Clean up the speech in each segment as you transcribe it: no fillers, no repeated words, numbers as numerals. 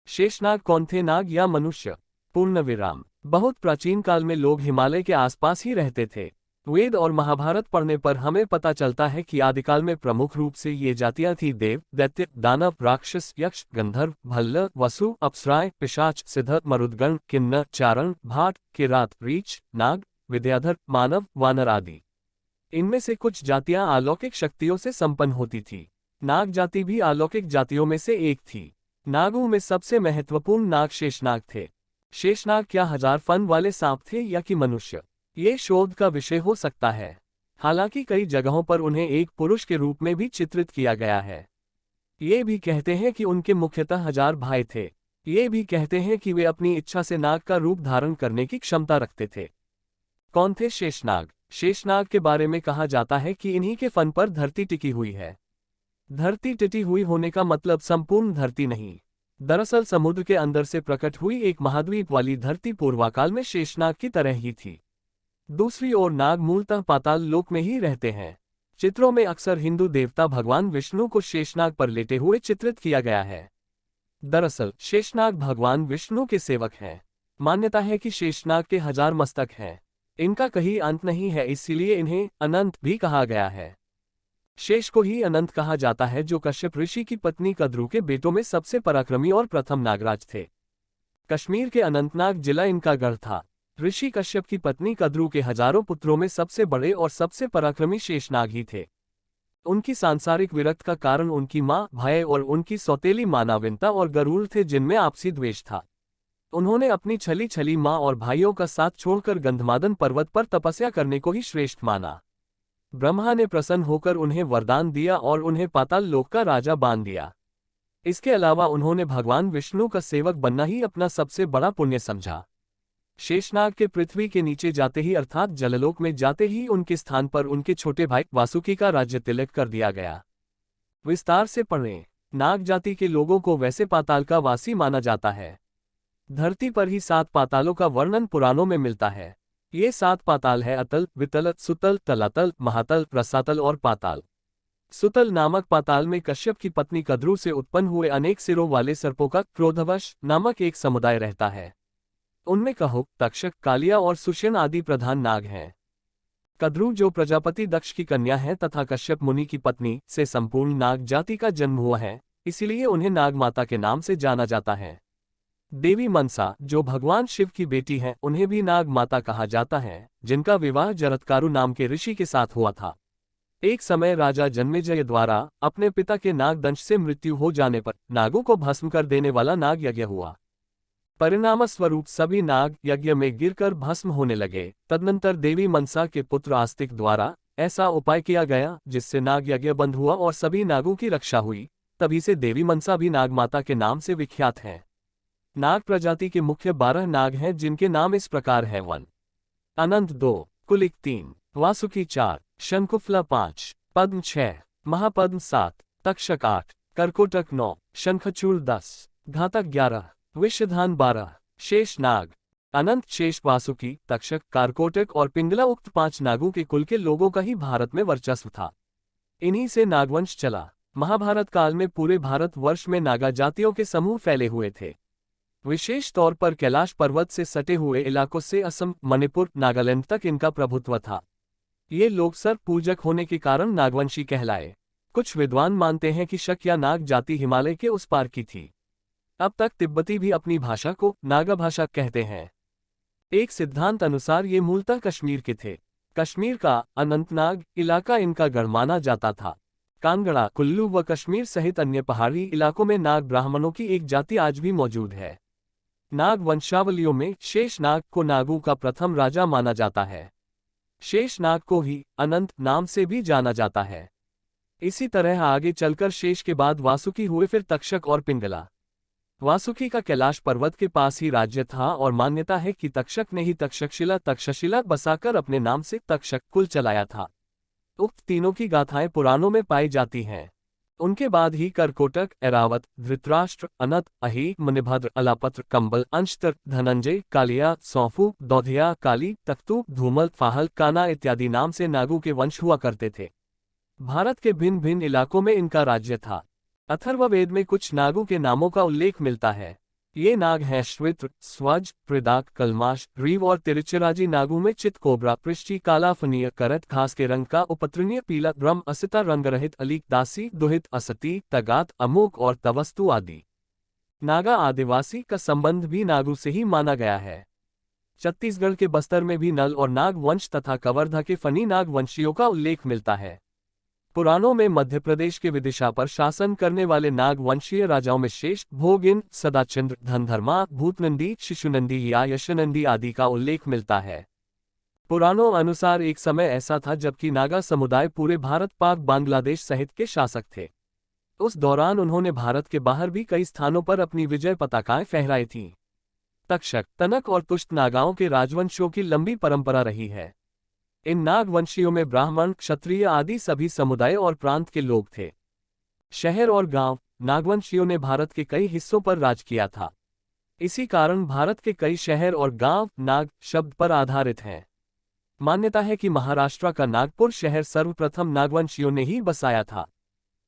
शेषनाग कौन थे? नाग या मनुष्य? पूर्ण विराम। बहुत प्राचीन काल में लोग हिमालय के आसपास ही रहते थे। वेद और महाभारत पढ़ने पर हमें पता चलता है कि आदिकाल में प्रमुख रूप से ये जातियां थी देव, दैत्य, दानव, राक्षस, यक्ष, गंधर्व, भल्ल, वसु, अप्सराएं, पिशाच, सिद्ध, मरुदगण, किन्नर, चारण, भाट, किरात, रीछ, नाग, विद्याधर, मानव, वानर आदि। इनमें से कुछ जातियां अलौकिक शक्तियों से संपन्न होती थी। नाग जाति भी अलौकिक जातियों में से एक थी। नागों में सबसे महत्वपूर्ण नाग शेषनाग थे। शेषनाग क्या 1000 फन वाले सांप थे या कि मनुष्य? ये शोध का विषय हो सकता है। हालांकि कई जगहों पर उन्हें एक पुरुष के रूप में भी चित्रित किया गया है। ये भी कहते हैं कि उनके मुख्यतः 1000 भाई थे। ये भी कहते हैं कि वे अपनी इच्छा से नाग का रूप धारण करने की क्षमता रखते थे। कौन थे शेषनाग? शेषनाग के बारे में कहा जाता है कि इन्हीं के फन पर धरती टिकी हुई है। धरती टिकी हुई होने का मतलब संपूर्ण धरती नहीं। दरअसल समुद्र के अंदर से प्रकट हुई एक महाद्वीप वाली धरती पूर्वाकाल में शेषनाग की तरह ही थी। दूसरी ओर नाग मूलतः पाताल लोक में ही रहते हैं। चित्रों में अक्सर हिंदू देवता भगवान विष्णु को शेषनाग पर लेटे हुए चित्रित किया गया है। दरअसल शेषनाग भगवान विष्णु के सेवक हैं। मान्यता है कि शेषनाग के 1000 मस्तक हैं। इनका कहीं अंत नहीं है, इसीलिए इन्हें अनंत भी कहा गया है। शेष को ही अनंत कहा जाता है, जो कश्यप ऋषि की पत्नी कद्रू के बेटों में सबसे पराक्रमी और प्रथम नागराज थे। कश्मीर के अनंतनाग जिला इनका गढ़ था। ऋषि कश्यप की पत्नी कद्रू के हजारों पुत्रों में सबसे बड़े और सबसे पराक्रमी शेषनाग ही थे। उनकी सांसारिक विरक्त का कारण उनकी मां, भाई और उनकी सौतेली मां नाविनता और गरुड़ थे, जिनमें आपसी द्वेष था। उन्होंने अपनी छली छली मां और भाइयों का साथ छोड़कर गंधमादन पर्वत पर तपस्या करने को ही श्रेष्ठ माना। ब्रह्मा ने प्रसन्न होकर उन्हें वरदान दिया और उन्हें पाताल लोक का राजा बांध दिया। इसके अलावा उन्होंने भगवान विष्णु का सेवक बनना ही अपना सबसे बड़ा पुण्य समझा। शेषनाग के पृथ्वी के नीचे जाते ही अर्थात जललोक में जाते ही उनके स्थान पर उनके छोटे भाई वासुकी का राज्य तिलक कर दिया गया। विस्तार से पढ़ें। नाग जाति के लोगों को वैसे पाताल का वासी माना जाता है। धरती पर ही 7 पातालों का वर्णन पुराणों में मिलता है। ये 7 पाताल है अतल, वितल, सुतल, तलातल, महातल, रसातल और पाताल। सुतल नामक पाताल में कश्यप की पत्नी कद्रू से उत्पन्न हुए अनेक सिरों वाले सर्पों का क्रोधवश नामक एक समुदाय रहता है। उनमें कहुक, तक्षक, कालिया और सुषेण आदि प्रधान नाग हैं। कद्रू जो प्रजापति दक्ष की कन्या है तथा कश्यप मुनि की पत्नी से संपूर्ण नाग जाति का जन्म हुआ है, इसीलिए उन्हें नाग माता के नाम से जाना जाता है। देवी मनसा जो भगवान शिव की बेटी हैं, उन्हें भी नाग माता कहा जाता है, जिनका विवाह जरत्कारु नाम के ऋषि के साथ हुआ था। एक समय राजा जन्मेजय द्वारा अपने पिता के नागदंश से मृत्यु हो जाने पर नागों को भस्म कर देने वाला नाग यज्ञ हुआ। परिणामस्वरूप सभी नाग यज्ञ में गिरकर भस्म होने लगे। तदनंतर देवी मनसा के पुत्र आस्तिक द्वारा ऐसा उपाय किया गया जिससे नाग यज्ञ बंद हुआ और सभी नागों की रक्षा हुई। तभी से देवी मनसा भी नाग माता के नाम से विख्यात है। नाग प्रजाति के मुख्य 12 नाग हैं, जिनके नाम इस प्रकार है: 1 अनंत, 2 कुलिक, 3 वासुकी, 4 शंकुफ्ला, 5 पद्म, 6 महापद्म, 7 तक्षक, 8 करकोटक, 9 शंखचूड़, 10 घातक, 11 विषधान, 12 शेष नाग। अनंत, शेष, वासुकी, तक्षक, कारकोटक और पिंगला उक्त 5 नागों के कुल के लोगों का ही भारत में वर्चस्व था। इन्हीं से नागवंश चला। महाभारत काल में पूरे भारत वर्ष में नागा जातियों के समूह फैले हुए थे। विशेष तौर पर कैलाश पर्वत से सटे हुए इलाकों से असम, मणिपुर, नागालैंड तक इनका प्रभुत्व था। ये लोग सर्प पूजक होने के कारण नागवंशी कहलाए। कुछ विद्वान मानते हैं कि शक या नाग जाति हिमालय के उस पार की थी। अब तक तिब्बती भी अपनी भाषा को नागा भाषा कहते हैं। एक सिद्धांत अनुसार ये मूलतः कश्मीर के थे। कश्मीर का अनंतनाग इलाका इनका गढ़ माना जाता था। कांगड़ा, कुल्लू व कश्मीर सहित अन्य पहाड़ी इलाकों में नाग ब्राह्मणों की एक जाति आज भी मौजूद है। नाग वंशावलियों में शेष नाग को नागों का प्रथम राजा माना जाता है। शेष नाग को ही अनंत नाम से भी जाना जाता है। इसी तरह आगे चलकर शेष के बाद वासुकी हुए, फिर तक्षक और पिंगला। वासुकी का कैलाश पर्वत के पास ही राज्य था और मान्यता है कि तक्षक ने ही तक्षशिला बसाकर अपने नाम से तक्षक कुल चलाया था। उक्त तीनों की गाथाएं पुराणों में पाई जाती हैं। उनके बाद ही करकोटक, ऐरावत, धृतराष्ट्र, अनत, अही, मणिभद्र, अलापत्र, कंबल, अंशतर, धनंजय, कालिया, सौंफू, दौधिया, काली, तख्तू, धूमल, फाहल, काना इत्यादि नाम से नागों के वंश हुआ करते थे। भारत के भिन्न भिन्न इलाकों में इनका राज्य था। अथर्ववेद में कुछ नागों के नामों का उल्लेख मिलता है। ये नाग हैं श्वेत्र, स्वज, प्रदाक, कलमाश, रीव और तिरुचिराजी। नागों में चित, कोबरा, पृष्टि, काला फनीय, करत, घास के रंग का, उपतृणीय, पीला, ब्रह्म, असिता, रंग रहित, अलीक, दासी, दुहित, असती, तगात, अमोक और तवस्तु आदि। नागा आदिवासी का संबंध भी नागों से ही माना गया है। छत्तीसगढ़ के बस्तर में भी नल और नाग वंश तथा कवर्धा के फनी नाग वंशियों का उल्लेख मिलता है। पुराणों में मध्य प्रदेश के विदिशा पर शासन करने वाले नाग वंशीय राजाओं में शेष, भोगिन, सदाचंद्र, धनधर्मा, भूतनंदी, शिशुनंदी या यशनंदी आदि का उल्लेख मिलता है। पुराणों अनुसार एक समय ऐसा था जबकि नागा समुदाय पूरे भारत, पाक, बांग्लादेश सहित के शासक थे। उस दौरान उन्होंने भारत के बाहर भी कई स्थानों पर अपनी विजय पताकाएं फहराई थीं। तक्षक, तनक और तुष्ट नागाओं के राजवंशों की लंबी परंपरा रही है। इन नागवंशियों में ब्राह्मण, क्षत्रिय आदि सभी समुदाय और प्रांत के लोग थे। शहर और गांव, नागवंशियों ने भारत के कई हिस्सों पर राज किया था। इसी कारण भारत के कई शहर और गांव नाग शब्द पर आधारित हैं। मान्यता है कि महाराष्ट्र का नागपुर शहर सर्वप्रथम नागवंशियों ने ही बसाया था।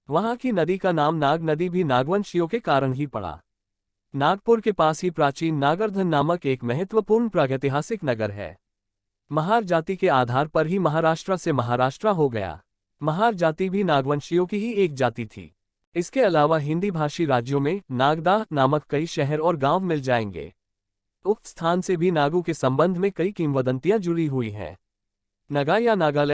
वहां की नदी का नाम नाग नदी भी नागवंशियों के कारण ही पड़ा। नागपुर के पास ही प्राचीन नागरधन नामक एक महत्वपूर्ण प्रागैतिहासिक नगर है। महार जाति के आधार पर ही महाराष्ट्र से महाराष्ट्र हो गया। महार जाति भी नागवंशियों की ही एक जाति थी। इसके अलावा हिंदी भाषी राज्यों में नागदा नामक कई शहर और गांव मिल जाएंगे। उक्त स्थान से भी नागों के संबंध में कई किंवदंतियां जुड़ी हुई हैं। नगा या नागालैंड